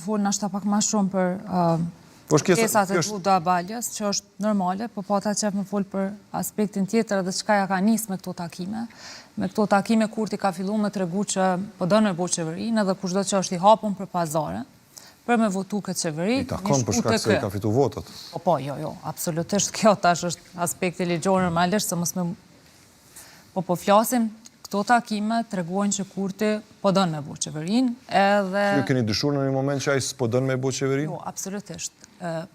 folë nashta pak ma shumë për pjesat e Gjuda Baljës, që është normale, po ta qef me folë për aspektin tjetër edhe çka ja ka nisë me këto takime. Me këto takime Kurti ka fillu me tregu që po dënë me bo qeverinë edhe kushdo që është i hapun për pazare, për me votu këtë qeveri. I takon për shkak se ka fitu votat. Jo, absolutisht kjo tash është aspekti ligjor normalisht, se mos me... Po flasim, këto takime tregojnë që Kurti po dënë me bo qeverinë, edhe... Ju keni dëshuar në një moment që ai s'po dënë me bo qeverinë? Jo, absolutisht.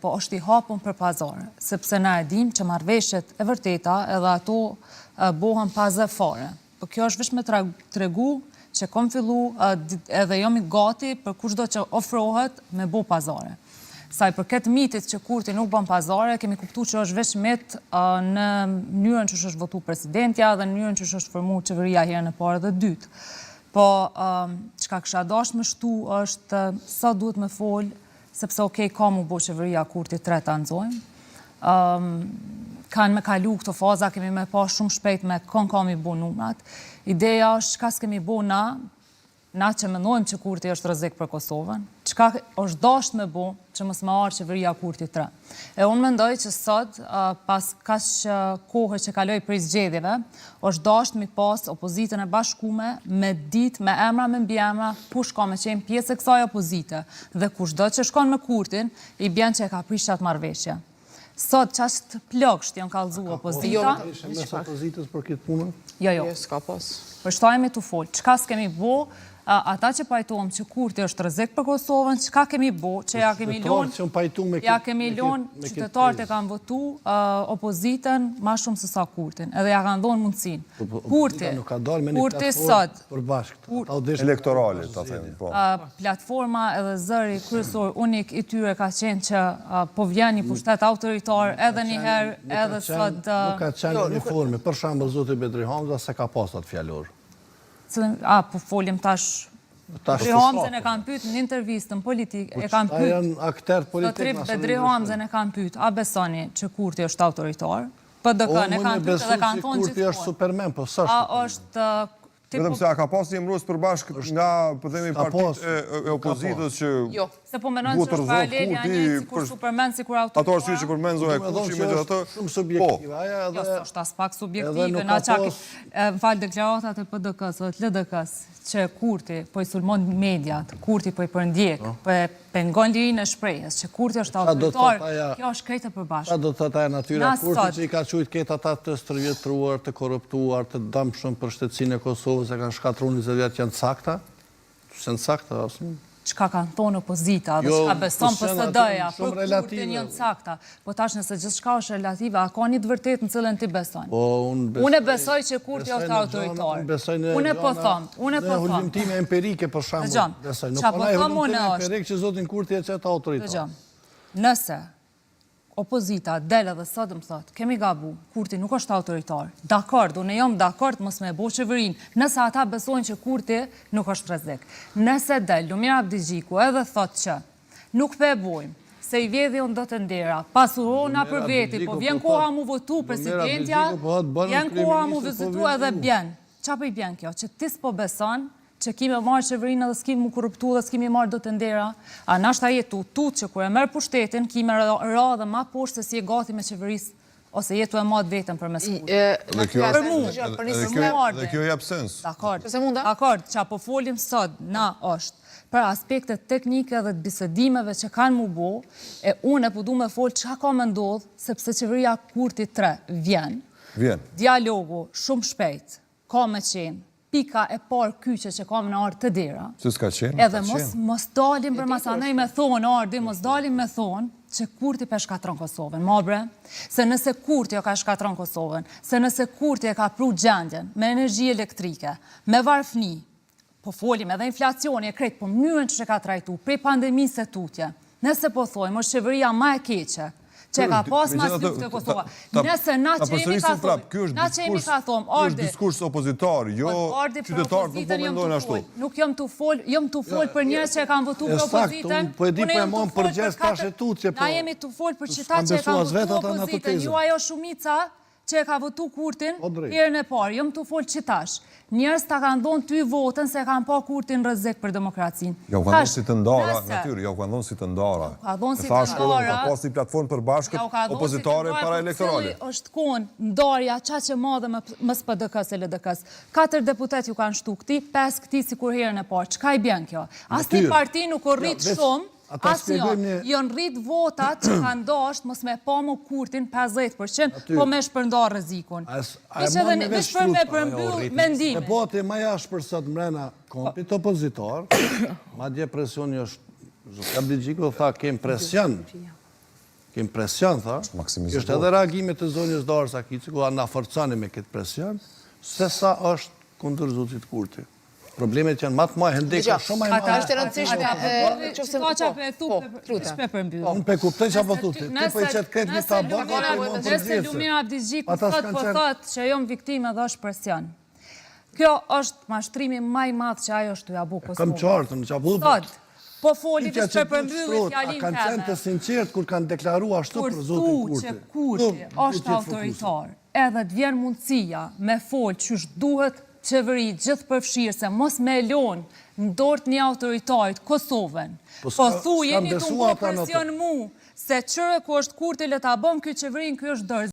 Po është i hapun për pazare, sepse na e dim që marrëveshjet e vërteta edhe ato bohen pazë fare. Po kjo është veç me tregu që kom fillu edhe jam i gati për kushdo që ofrohet me bo pazare. Saj për këtë mitit që Kurti nuk bën pazare, kemi kuptu që është veç mit në mënyrën që është votu presidentja dhe në mënyrën që është formu qeveria herën e parë dhe dytë. Po çka kisha dashur më shtu është sa duhet me fol, sepse ka mu bo qeveria Kurti 3 ta nxojmë. Kanë me kalu këto faza, kemi me pa shumë shpejt me kami bo numrat. Ideja është çka s'kemi bo na që mendojmë që Kurti është rrezik për Kosovën, çka është dasht me bo që mos me arë qeveria Kurti 3. E unë mendoj që sot, pas kaq kohë që kaloi prej zgjedhjeve, është dasht mi pas opozitën e bashkume me ditë, me emra, me mbiemra, kush ka me qenë pjesë e kësaj opozite. Dhe kushdo që shkon me Kurtin, i bjen që e ka prish atë marrëveshje. Sot qashtë plëgsht janë kallëzu opozita. Mes opozitës për këtë punën? Jo. S'ka pas. Përshtojmë të folë. Çka s'kemi bo, ata që pajtojmë që Kurti është rrezik për Kosovën, çka kemi bo, që ja kemi lonë qytetarët e kanë votu opozitën ma shumë se sa Kurtin, edhe ja kanë dhonë mundësinë. Kurti sot, elektorale, ta themi, po. Platforma edhe zëri kryesor unik i tyre ka qenë që po vjen një pushtet autoritar edhe njëherë, edhe sot... Nuk ka qenë uniforme, për shembull zoti Bedri Hamza se ka pas atë fjalor. Po folim tash... Bedri Hamzën e kanë pyet në intervistën politik, e kanë pyet... A janë akter politik... Bedri Hamzën e kanë pyet, a besoni që Kurti është autoritar? PDK-n e kanë pyet edhe kanë thonë gjithmonë. Kurti është Superman, po s'është. A është... Vetëm se a ka pas një emërues përbashkë nga, po themi, partitë e opozitës që... Jo, se po menojnë që është paralel janë një sikur Superman, sikur autoritar. Ato arsye që përmenzo e Kuçi me gjithë ato... Shumë subjektive. Jo, është as pak subjektive. Na çak fal deklaratat e PDK-s ose LDK-s që Kurti po i sulmon mediat, Kurti po i përndjek, po e pengon lirinë e shprehjes, që Kurti është autoritar, kjo është krejt e përbashkët. Sa do të thotë ajo natyra Kurti që i ka thujt ketë ata të stërvjetruar, të korruptuar, të dëmshëm për shtetësinë e Kosovës, e kanë shkatruar 20 vjet janë sakta? Janë sakta asnjë? Çka kanë thonë opozita dhe çka beson PSD-ja, për Kurtin janë sakta. Po tash nëse gjithçka është relative, a ka një të vërtetë në cilën ti beson? Unë besoj që Kurti është autoritar. Unë po them. Në hulumtime empirike për shembull, besoj. Nuk ka hulumtime empirik që zotin Kurti e çet autoritar. Nëse opozita del edhe sot më thot, kemi gabu, Kurti nuk është autoritar. Dakord, unë jam dakord mos me bo qeverinë, nëse ata besojnë që Kurti nuk është rrezik. Nëse del Lumira Abdigjiku edhe thot që nuk pe bojmë, se i vjedhi unë do të ndera, pasurona për veti, po vjen koha mu votu presidentja, vjen koha mu vizitu edhe bjen. Qa për i bjen kjo? Që ti s'po beson, që kime marrë qeverinë dhe s'kime mu korruptu dhe s'kime marrë do të ndera, a nashta jetu tut që kur e merë pushtetin, kime ra dhe ma poshtë se si e gati me qeverisë, ose jetu e madë vetën për me skurë. Dhe kjo jep sens. Dakord, që apo folim sot, na është, për aspektet teknike dhe të bisedimeve që kanë mu bo, e unë e po du me folë që ka me ndodhë, sepse qeveria Kurti 3 vjen. Dialogu shumë shpejt, ka me qenë, pika e parë kyqe që kam në ardhë të dera. Se s'ka qenë? Edhe mos dalim për masanej me thonë, ardi, mos dalim me thonë që Kurti pe shkatron Kosovën. Mabre, se nëse Kurti o ka shkatron Kosovën, se nëse Kurti e ka pru gjendjen me energji elektrike, me varfni, po folim edhe inflacioni e krejt, po mënyrën që ka trajtu, prej pandemisë e tutje, nëse po thojmë, është qeveria ma e keqe, që ka pas mas luftë e Kosova. Nëse na që jemi ka thomë, kjo është diskurs opozitar, jo qytetarët nuk po mendojnë ashtu. Nuk jam të folë për njerëz që e kanë votu për opozitën. Po e di për e mon për gjes ka shetutje. Na jemi të folë për qita që e kanë votu opozitën. Ju ajo shumica që e ka votu Kurtin, herën e parë, jam të folë qitash. njerëz ta kanë dhënë ty votën se kanë pa Kurtin rrezik për demokracinë. Jo, kanë dhënë si të ndara, natyrë, jo kanë dhënë si të ndara. Ka dhënë si të ndara. Ka pas një platformë përbashkët opozitare para elektorale. Është konë ndarja që madhe mës PDK-s e LDK-s. 4 deputet ju kanë shtu këti, 5 këti si kur herën e parë. Çka i bjen kjo? Asnjë parti nuk u rrit shumë. Asnjë, janë rrit votat që kanë dashur mos me pa më Kurtin 50%, po me shpërndar rrezikun. Veç për me përmbyll mendimin. Debati më jashtë për sot mbrana kompit opozitor, madje presioni është Kabligjiko tha kem presion. Kem presion, tha. Është edhe reagimi të zonjës Darës Akici, ku na forconi me këtë presion, se sa është kundër zotit Kurti. Problemet janë matë ma hendeka shumë e Ata është e rëndësishme. Unë pe kuptoj që apo thuti. Ti po i qëtë kretë një tabak. Nëse Lumina Abdizgjiku sot po thot që jom viktime dhe është presion. Kjo është mashtrimi maj madhë që ajo është të jabu Kosovë. Kam qartë, në që abu Sot, po foli që përmbyllit fjalin teme. A kanë qenë të sinqert kur kanë deklaru ashtu për zotin Kurti. Kur që Kurti është autoritar, edhe të vjen mundësia me folë që është duhet qeveri gjithë përfshirë se mos me lonë në dorët një autoritarit Kosovën. Po thu jeni të më presion mu se qërë ku është Kurti le ta bëm kjo qeverin kjo është dërë.